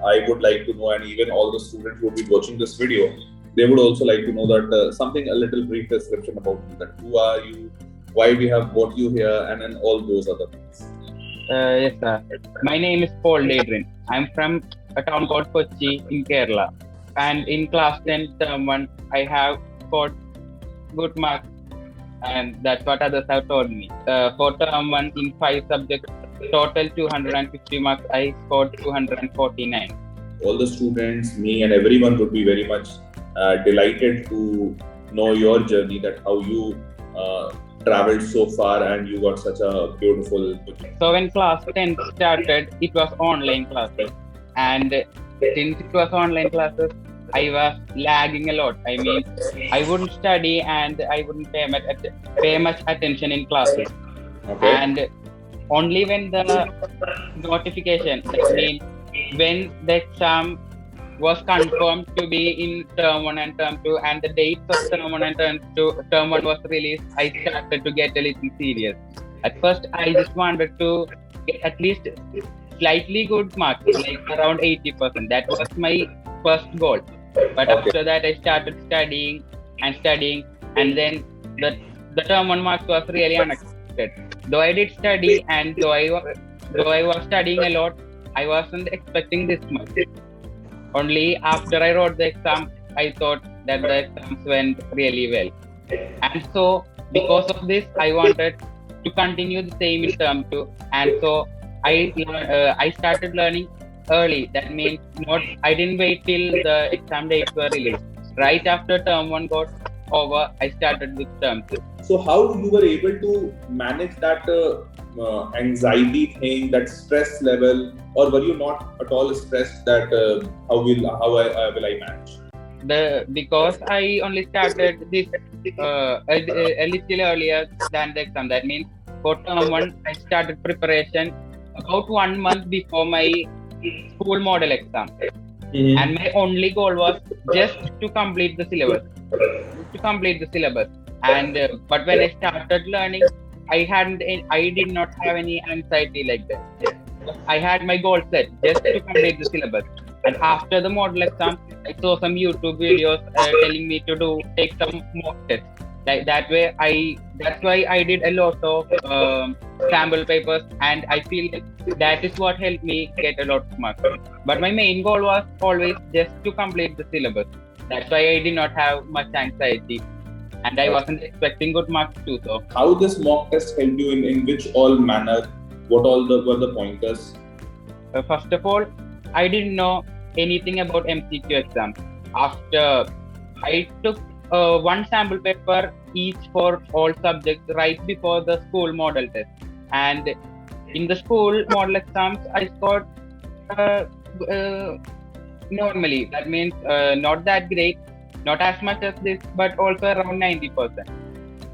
I would like to know, and even all the students who will be watching this video, they would also like to know that something, a little brief description about you, that who are you, why we have brought you here, and then all those other things. Yes, sir. My name is Paul Deidrin. I'm from a town called Kochi in Kerala. And in class 10, term 1, I have got good marks. And that's what others have told me. For term 1, in 5 subjects, total 250 marks, I scored 249. All the students, me and everyone would be very much delighted to know your journey, that how you traveled so far and you got such a beautiful... So when class 10 started, it was online classes. And since it was online classes, I was lagging a lot. I mean, I wouldn't study and I wouldn't pay much attention in classes. Okay. And only when the notification, I mean, when the exam was confirmed to be in term 1 and term 2 and the dates of term 1 and term 1 was released, I started to get a little serious. At first, I just wanted to get at least slightly good marks, like around 80%. That was my first goal. But after that, I started studying, and then the term 1 marks was really unexpected. Though I did study and though I was studying a lot, I wasn't expecting this much. Only after I wrote the exam, I thought that the exams went really well. And so, because of this, I wanted to continue the same in term 2. And so, I started learning early. That means I didn't wait till the exam dates were released. Right after term 1 got over, I started with term 2. So how you were able to manage that anxiety thing, that stress level, or were you not at all stressed that how will I manage? Because I only started this a little earlier than the exam. That means for term 1, I started preparation about 1 month before my school model exam. Mm-hmm. And my only goal was just to complete the syllabus. And but when I started learning, I did not have any anxiety like that. I had my goal set just to complete the syllabus. And after the model exam, I saw some YouTube videos telling me to take some mock tests. That's why I did a lot of sample papers, and I feel that is what helped me get a lot of marks. But my main goal was always just to complete the syllabus. That's why I did not have much anxiety, and I wasn't expecting good marks too. So how this mock test helped you in which all manner? What all were the pointers? First of all, I didn't know anything about MCQ exams. After I took one sample paper each for all subjects right before the school model test, and in the school model exams I scored normally. That means not that great, not as much as this, but also around 90%.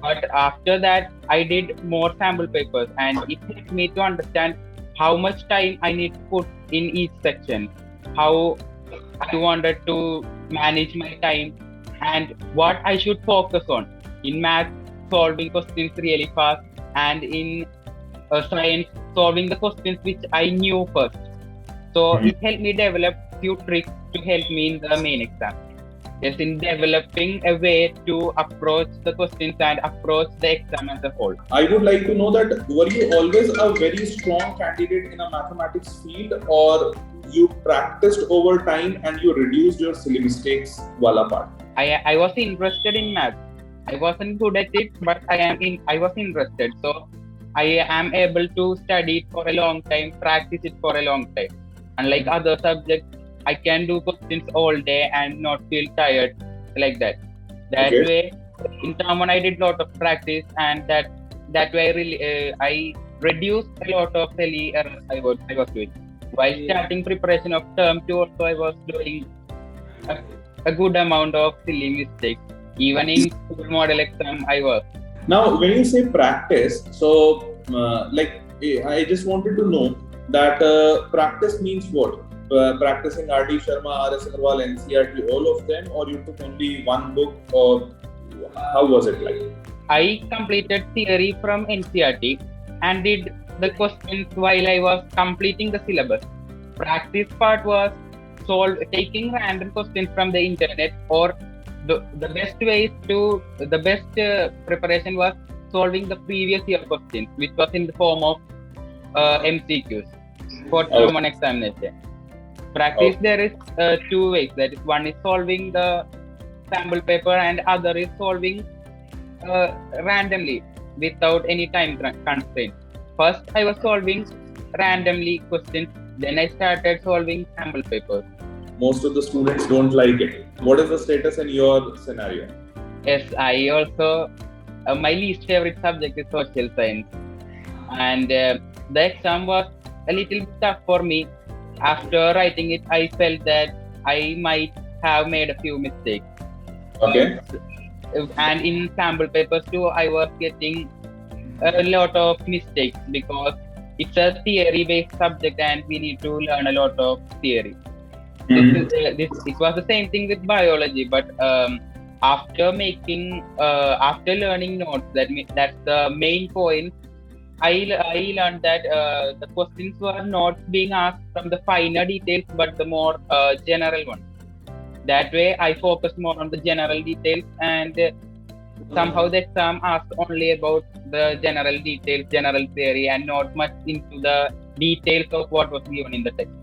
But after that, I did more sample papers, and it helped me to understand how much time I need to put in each section, how I wanted to manage my time, and what I should focus on. In math, solving questions really fast, and in science, solving the questions which I knew first. So it helped me develop few tricks to help me in the main exam. Yes, in developing a way to approach the questions and approach the exam as a whole. I would like to know that were you always a very strong candidate in a mathematics field, or you practiced over time and you reduced your silly mistakes wala part? I was interested in math. I wasn't good at it, but I was interested. So I am able to study it for a long time, practice it for a long time. Unlike other subjects, I can do questions all day and not feel tired like that. That way, in term 1, I did a lot of practice, and that way I reduced a lot of silly errors I was doing. While starting preparation of term 2, also I was doing a good amount of silly mistakes. Even in school model exam, I was. Now, when you say practice, so I just wanted to know that practice means what? Practicing R.D. Sharma, R.S. Agarwal, NCERT, all of them, or you took only one book, or how was it like? I completed theory from NCERT and did the questions while I was completing the syllabus. Practice part was taking random questions from the internet, or the best ways to the best preparation was solving the previous year questions, which was in the form of MCQs for term one examination. Practice there is two ways. That is, one is solving the sample paper, and other is solving randomly without any time constraint. First, I was solving randomly questions. Then I started solving sample papers. Most of the students don't like it. What is the status in your scenario? Yes, I also my least favorite subject is social science, and the exam was a little bit tough for me. After writing it, I felt that I might have made a few mistakes. Okay. And in sample papers too, I was getting a lot of mistakes because it's a theory-based subject and we need to learn a lot of theory. It was the same thing with biology, but after learning notes, that's the main point. I learned that the questions were not being asked from the finer details, but the more general ones. That way, I focused more on the general details, and somehow the exam asked only about the general details, general theory, and not much into the details of what was given in the text.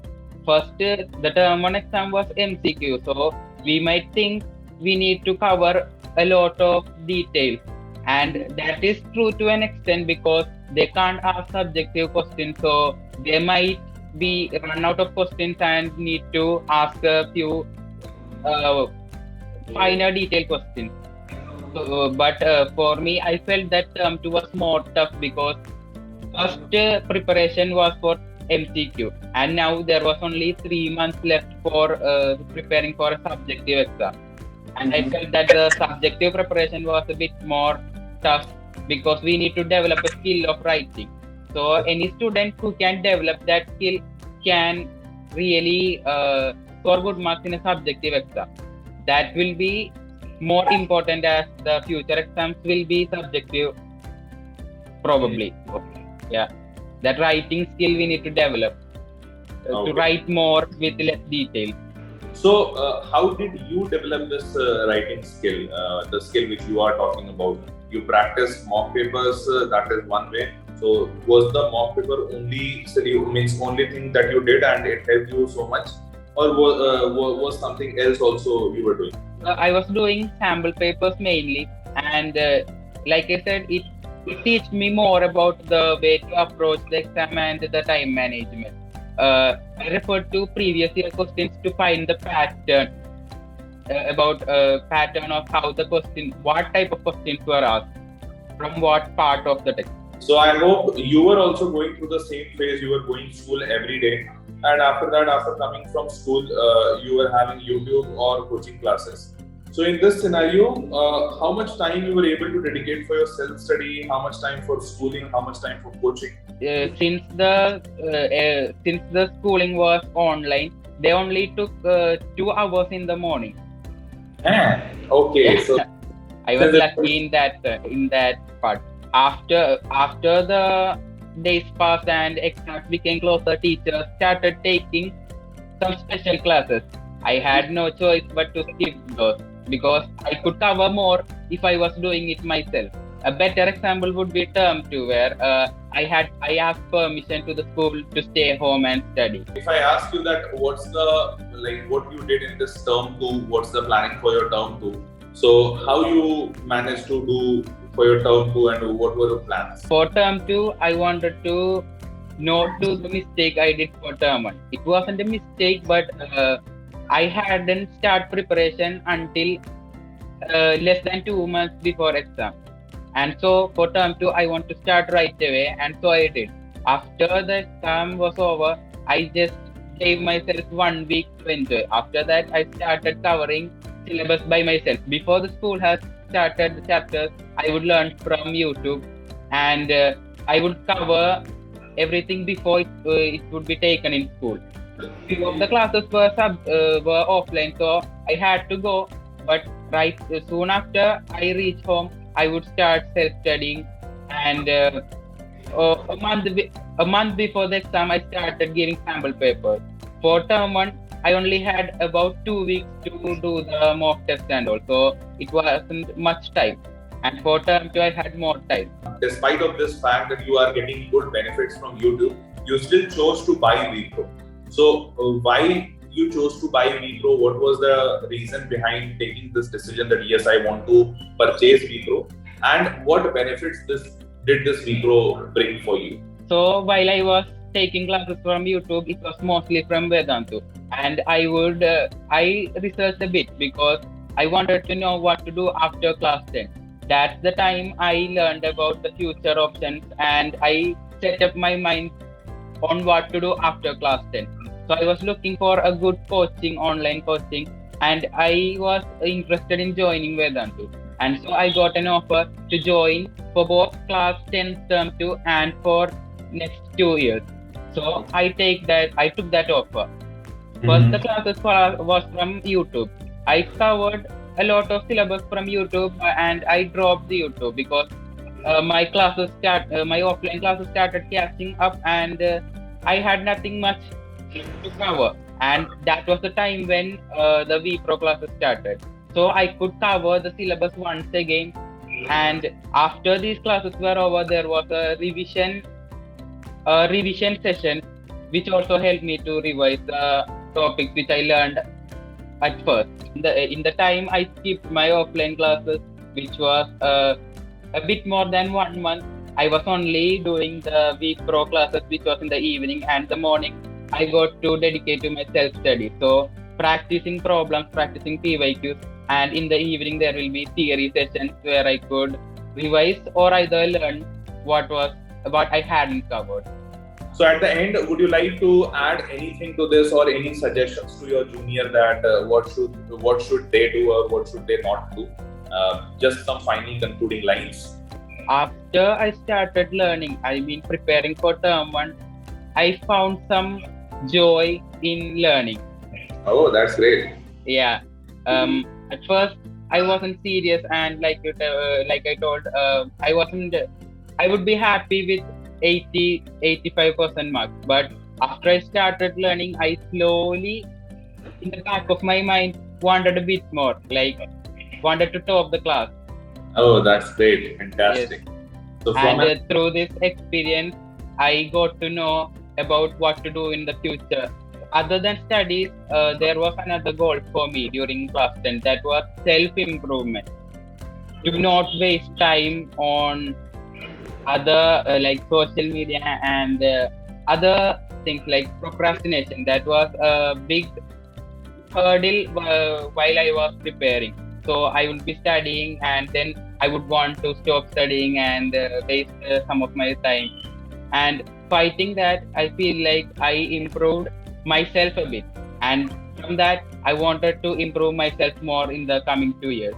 First, the term one exam was MCQ, so we might think we need to cover a lot of details, and that is true to an extent because they can't ask subjective questions, so they might be run out of questions and need to ask a few finer detailed questions. So, but for me, I felt that term 2 was more tough because first preparation was for MCQ, and now there was only 3 months left for preparing for a subjective exam. And I felt that the subjective preparation was a bit more tough because we need to develop a skill of writing. So any student who can develop that skill can really score good marks in a subjective exam. That will be more important as the future exams will be subjective, probably. Yeah, that writing skill we need to develop to write more with less detail. So, how did you develop this writing skill, the skill which you are talking about? You practice mock papers, that is one way. So, was the mock paper only thing that you did and it helped you so much, or was something else also you were doing? I was doing sample papers mainly, and like I said, it teach me more about the way to approach the exam and the time management. I referred to previous year questions to find the pattern about pattern of how the question, what type of questions were asked from what part of the text. So I hope you were also going through the same phase. You were going to school every day, and after that, after coming from school, you were having YouTube or coaching classes. So in this scenario, how much time you were able to dedicate for your self-study? How much time for schooling? How much time for coaching? Since the schooling was online, they only took 2 hours in the morning. Okay, so I was lucky in that part. After the days passed and exams became closer, teachers started taking some special classes. I had no choice but to skip those because I could cover more if I was doing it myself. A better example would be term 2, where I asked permission to the school to stay home and study. If I ask you that, what you did in this term 2, what's the planning for your term 2? So how you managed to do for your term 2 and what were the plans? For term 2, I wanted to not do the mistake I did for term 1. It wasn't a mistake, but I hadn't started preparation until less than 2 months before exam. And so for term 2, I want to start right away, and so I did. After the exam was over, I just gave myself 1 week to enjoy. After that, I started covering syllabus by myself. Before the school has started the chapters, I would learn from YouTube, and I would cover everything before it would be taken in school. Few of the classes were offline, so I had to go. But soon after I reached home, I would start self-studying, and a month before the exam, I started giving sample papers. For term 1, I only had about 2 weeks to do the mock test and all, so it wasn't much time. And for term 2, I had more time. Despite of this fact that you are getting good benefits from YouTube, you still chose to buy VPro. So why you chose to buy VPro? What was the reason behind taking this decision that yes, I want to purchase VPro, and what benefits did this VPro bring for you? So while I was taking classes from YouTube, it was mostly from Vedantu, and I researched a bit because I wanted to know what to do after class 10. That's the time I learned about the future options, and I set up my mind on what to do after class 10. So I was looking for a good coaching, online coaching, and I was interested in joining Vedantu. And so I got an offer to join for both class 10 term 2 and for next 2 years. So I took that offer. First, the classes was from YouTube. I covered a lot of syllabus from YouTube, and I dropped the YouTube because my offline classes started catching up, and I had nothing much to cover. And that was the time when the VPro classes started. So I could cover the syllabus once again. And after these classes were over, there was a revision session, which also helped me to revise the topics which I learned at first. In the time I skipped my offline classes, which was a bit more than 1 month, I was only doing the VPro classes, which was in the evening, and the morning I got to dedicate to my self-study. So practicing problems, practicing PYQs, and in the evening there will be theory sessions where I could revise or either learn what I hadn't covered. So at the end, would you like to add anything to this or any suggestions to your junior that what should they do or what should they not do? Just some final concluding lines. After I started learning, preparing for term 1, I found some joy in learning. Oh, that's great. Yeah. At first, I wasn't serious, and like I told, I would be happy with 80-85% marks. But after I started learning, I slowly, in the back of my mind, wanted a bit more, wanted to top the class. Oh, that's great. Fantastic. Yes. So through this experience, I got to know about what to do in the future. Other than studies, there was another goal for me during class 10, that was self-improvement. Do not waste time on other social media and other things like procrastination. That was a big hurdle while I was preparing. So I would be studying, and then I would want to stop studying and waste some of my time. And fighting that, I feel like I improved myself a bit, and from that I wanted to improve myself more in the coming 2 years.